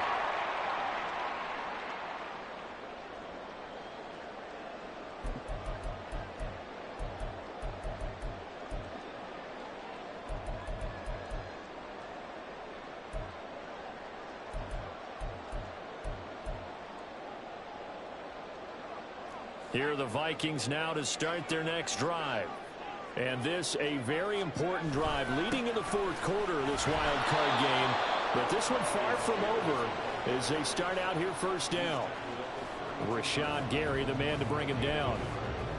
Here are the Vikings now to start their next drive. And this a very important drive leading in the fourth quarter of this wild card game. But this one far from over as they start out here first down. Rashawn Gary, the man to bring him down.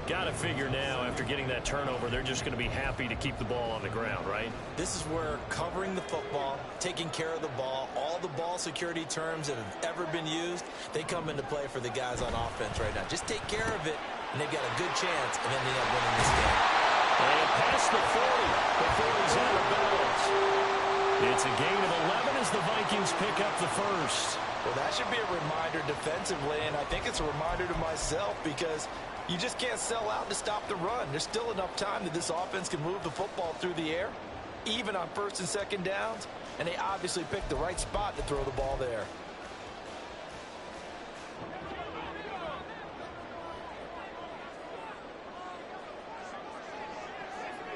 Got to figure now, after getting that turnover, they're just going to be happy to keep the ball on the ground, right? This is where covering the football, taking care of the ball, all the ball security terms that have ever been used, they come into play for the guys on offense right now. Just take care of it, and they've got a good chance of ending up winning this game. And past the 40. The 40's out of bounds. It's a gain of 11 as the Vikings pick up the first. Well, that should be a reminder defensively, and I think it's a reminder to myself because you just can't sell out to stop the run. There's still enough time that this offense can move the football through the air, even on first and second downs, and they obviously picked the right spot to throw the ball there.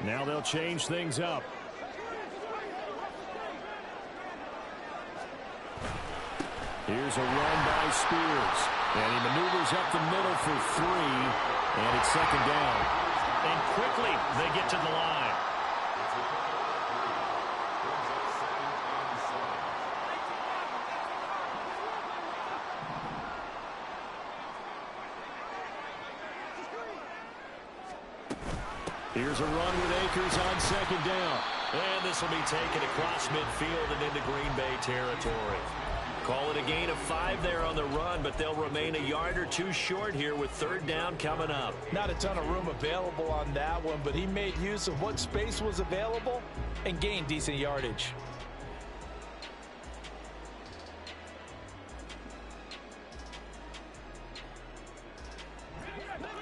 Now they'll change things up. Here's a run by Spears. And he maneuvers up the middle for 3. And it's second down. And quickly they get to the line. Here's a run with Akers on second down. And this will be taken across midfield and into Green Bay territory. Call it a gain of 5 there on the run, but they'll remain a yard or 2 short here with third down coming up. Not a ton of room available on that one, but he made use of what space was available and gained decent yardage.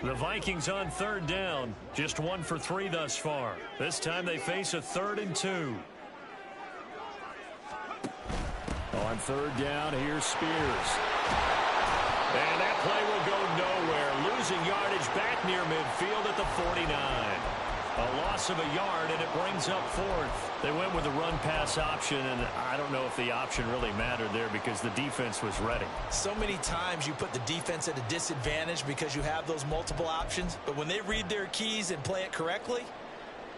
The Vikings on third down, just 1 for 3 thus far. This time they face a 3rd and 2. On third down, here's Spears. And that play will go nowhere. Losing yardage back near midfield at the 49. A loss of a yard, and it brings up 4th. They went with the run-pass option, and I don't know if the option really mattered there because the defense was ready. So many times you put the defense at a disadvantage because you have those multiple options, but when they read their keys and play it correctly,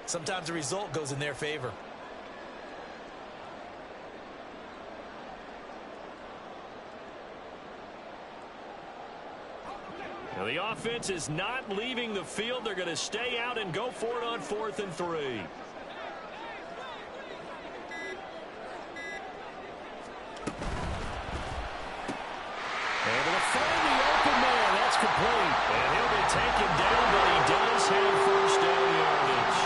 sometimes the result goes in their favor. Now the offense is not leaving the field. They're going to stay out and go for it on 4th and 3. Able to find the open man. That's complete. And he'll be taken down, but he does have first down yardage.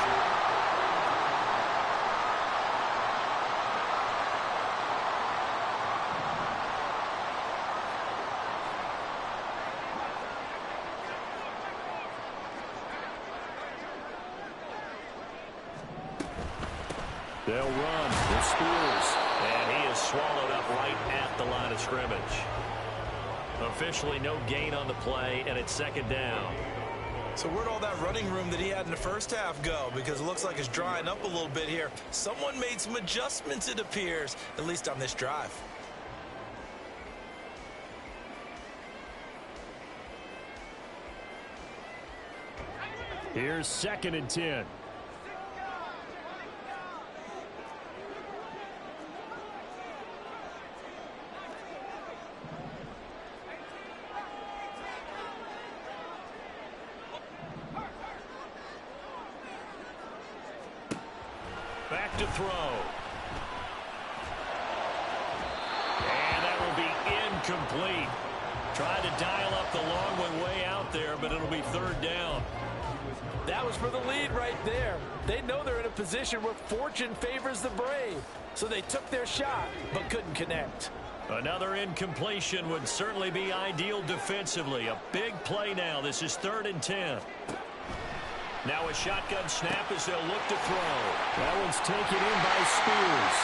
They'll run with Spears. And he is swallowed up right at the line of scrimmage. Officially no gain on the play, and it's second down. So where'd all that running room that he had in the first half go? Because it looks like it's drying up a little bit here. Someone made some adjustments, it appears, at least on this drive. Here's 2nd and 10. Back to throw. And that will be incomplete. Tried to dial up the long one way out there, but it'll be third down. That was for the lead right there. They know they're in a position where fortune favors the brave. So they took their shot, but couldn't connect. Another incompletion would certainly be ideal defensively. A big play now. This is 3rd and 10. Now a shotgun snap as they'll look to throw. That one's taken in by Spears.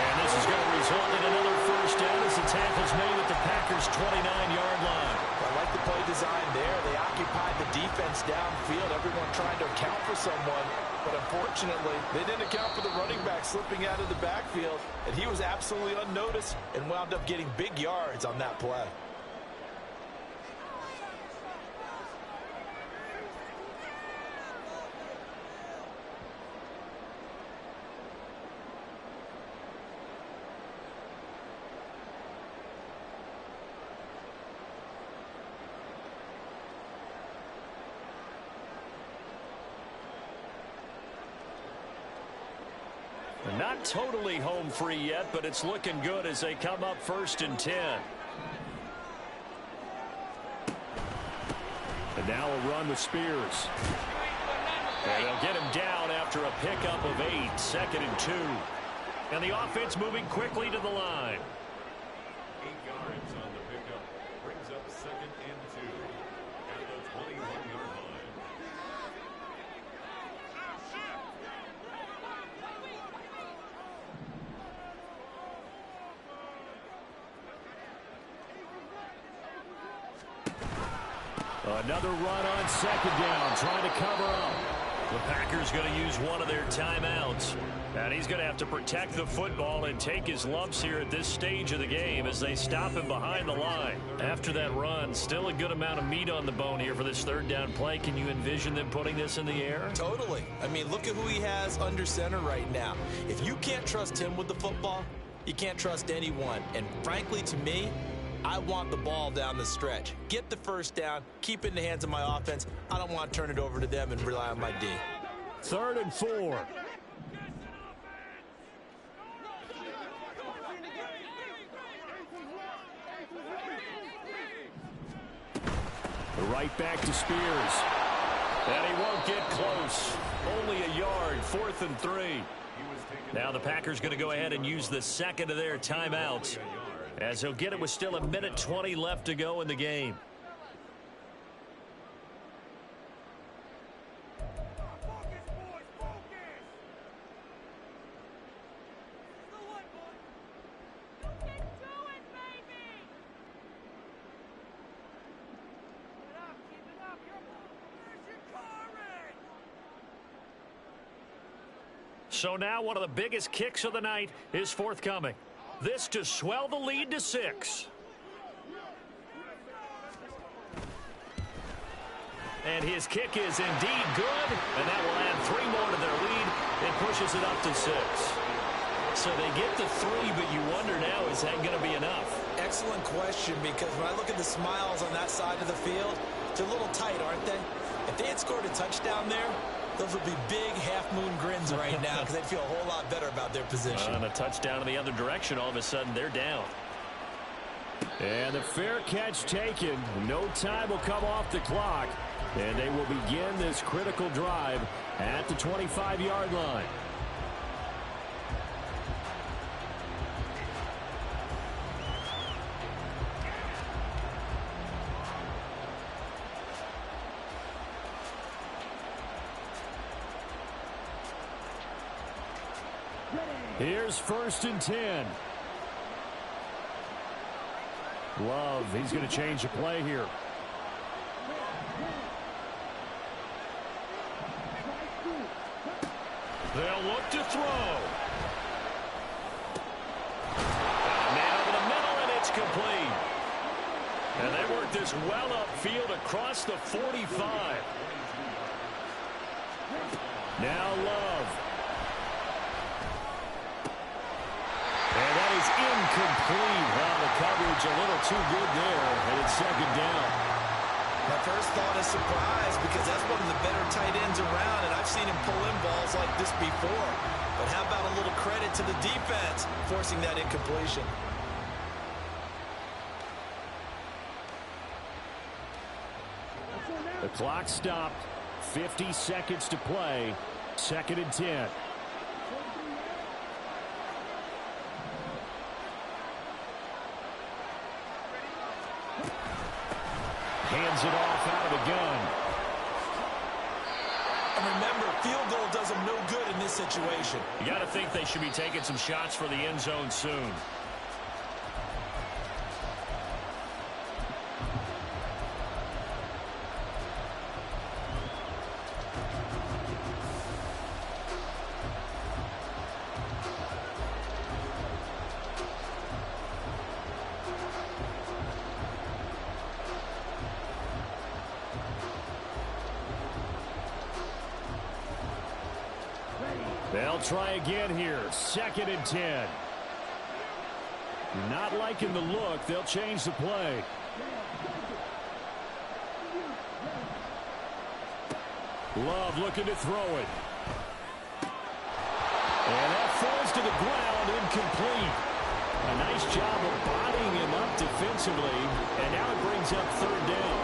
And this is going to result in another first down as the tackle's made at the Packers' 29-yard line. I like the play design there. They occupied the defense downfield, everyone trying to account for someone. But unfortunately, they didn't account for the running back slipping out of the backfield. And he was absolutely unnoticed and wound up getting big yards on that play. Not totally home free yet, but it's looking good as they come up 1st and 10. And now a run with Spears. And they'll get him down after a pickup of 8. 2nd and 2. And the offense moving quickly to the line. 8 yards on the pickup. Brings up 2nd and 2 at the 21-yard line. Another run on 2nd down, trying to cover up. The Packers going to use one of their timeouts. And he's going to have to protect the football and take his lumps here at this stage of the game as they stop him behind the line. After that run, still a good amount of meat on the bone here for this 3rd down play. Can you envision them putting this in the air? Totally. I mean, look at who he has under center right now. If you can't trust him with the football, you can't trust anyone. And frankly, to me, I want the ball down the stretch. Get the 1st down, keep it in the hands of my offense. I don't want to turn it over to them and rely on my D. 3rd and 4. Right back to Spears. And he won't get close. Only a yard, 4th and 3. Now the Packers going to go ahead and use the 2nd of their timeouts, as he'll get it with still 1:20 left to go in the game. So now one of the biggest kicks of the night is forthcoming. This to swell the lead to 6. And his kick is indeed good, and that will add 3 more to their lead. It pushes it up to 6. So they get the 3, but you wonder now, is that going to be enough? Excellent question, because when I look at the smiles on that side of the field, they're a little tight, aren't they? If they had scored a touchdown there, those would be big half-moon grins right now because they'd feel a whole lot better about their position. And a touchdown in the other direction, all of a sudden they're down. And the fair catch taken. No time will come off the clock. And they will begin this critical drive at the 25-yard line. Here's 1st and 10. Love, he's going to change the play here. They'll look to throw. Man over the middle, and it's complete. And they work this well upfield across the 45. Now Love. And that is incomplete. Well, the coverage a little too good there, and it's 2nd down. My first thought is surprise, because that's one of the better tight ends around, and I've seen him pull in balls like this before. But how about a little credit to the defense forcing that incompletion? The clock stopped. 50 seconds to play. 2nd and 10. Hands it off out of the gun. And remember, field goal does them no good in this situation. You got to think they should be taking some shots for the end zone soon. They'll try again here. 2nd and 10. Not liking the look. They'll change the play. Love looking to throw it. And that falls to the ground, incomplete. A nice job of bodying him up defensively. And now it brings up 3rd down.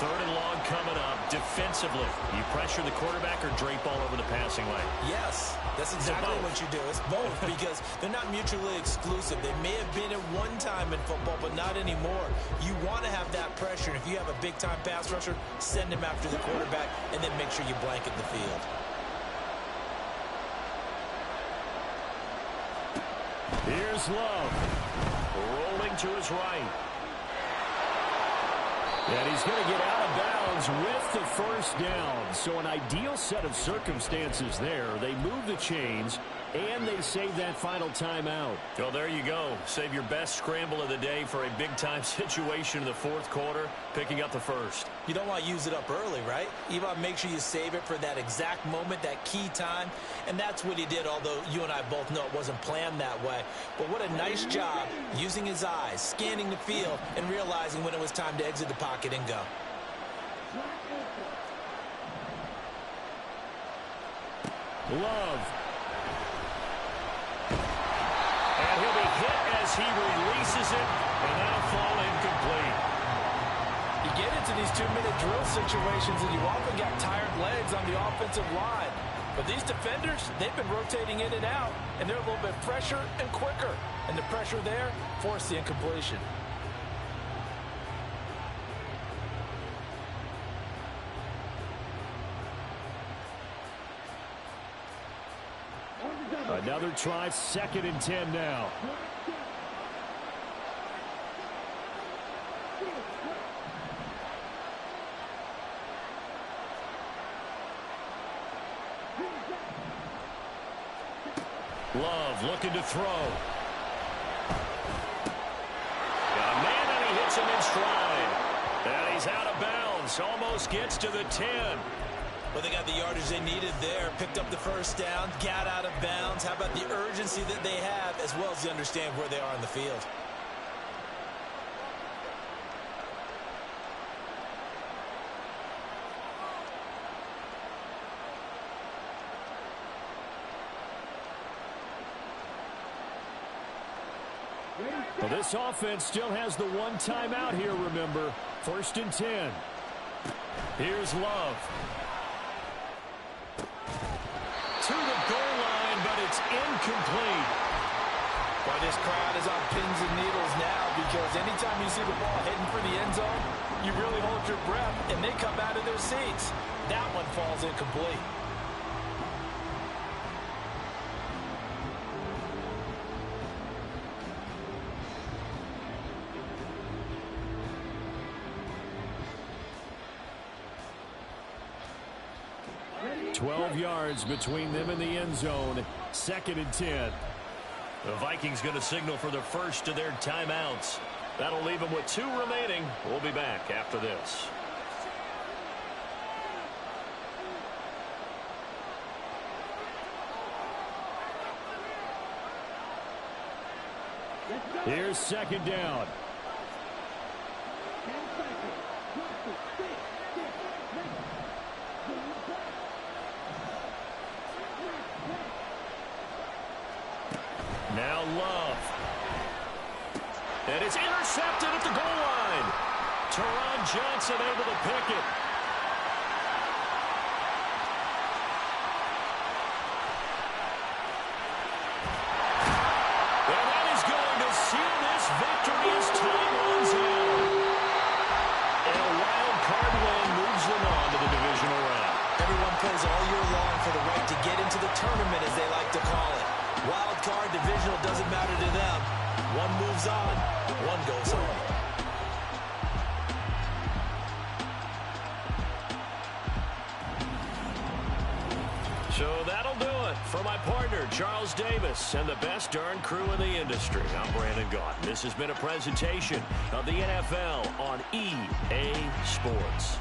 Third and long coming up. Defensively, you pressure the quarterback or drape all over the passing lane? Yes, that's exactly what you do. It's both because they're not mutually exclusive. They may have been at one time in football, but not anymore. You want to have that pressure. If you have a big-time pass rusher, send him after the quarterback, and then make sure you blanket the field. Here's Love. Rolling to his right. And he's going to get out of bounds with the first down. So an ideal set of circumstances there. They move the chains, and they save that final timeout. Well, there you go. Save your best scramble of the day for a big-time situation in the fourth quarter, picking up the first. You don't want to use it up early, right? You want to make sure you save it for that exact moment, that key time. And that's what he did, although you and I both know it wasn't planned that way. But what a nice job using his eyes, scanning the field, and realizing when it was time to exit the pocket and go. Love. And he'll be hit as he releases it, and that'll fall incomplete. You get into these 2-minute drill situations, and you often got tired legs on the offensive line. But these defenders, they've been rotating in and out, and they're a little bit fresher and quicker. And the pressure there forced the incompletion. Another try, 2nd and 10 now. Love looking to throw. Got a man, and he hits him in stride. And he's out of bounds. Almost gets to the 10. Well, they got the yardage they needed there, picked up the first down, got out of bounds. How about the urgency that they have, as well as they understand where they are on the field? Well, this offense still has the one timeout here, remember. 1st and 10. Here's Love. To the goal line, but it's incomplete. Boy, this crowd is on pins and needles now because anytime you see the ball heading for the end zone, you really hold your breath, and they come out of their seats. That one falls incomplete. .12 yards between them and the end zone. 2nd and 10. The Vikings going to signal for the first of their timeouts. That'll leave them with 2 remaining. We'll be back after this. Here's 2nd down. Now Love. And it's intercepted at the goal line. Teron Johnson able to pick it. And that is going to seal this victory as time runs out. And a wild card win moves them on to the divisional round. Everyone plays all year long for the right to get into the tournament, as they like to call it. Wild card, divisional, doesn't matter to them. One moves on, one goes home. So that'll do it for my partner, Charles Davis, and the best darn crew in the industry. I'm Brandon Gaughan. This has been a presentation of the NFL on EA Sports.